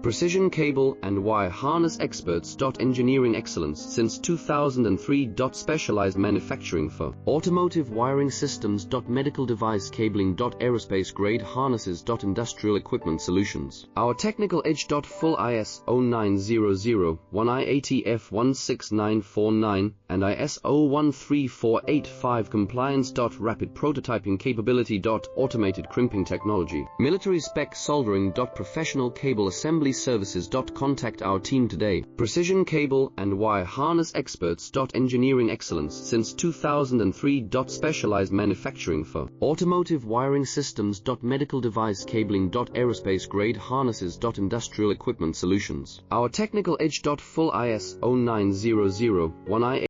Precision cable and wire harness experts. Engineering excellence since 2003. Specialized manufacturing for automotive wiring systems. Medical device cabling. Aerospace grade harnesses. Industrial equipment solutions. Our technical edge. Full ISO 9001 IATF 16949 and ISO 13485 compliance. Rapid prototyping capability. Automated crimping technology. Military spec soldering. Professional cable assembly services. Contact our team today. Precision cable and wire harness experts. Engineering excellence since 2003. Specialized manufacturing for automotive wiring systems. Medical device cabling. Aerospace grade harnesses. Industrial equipment solutions. Our technical edge. Full ISO 9001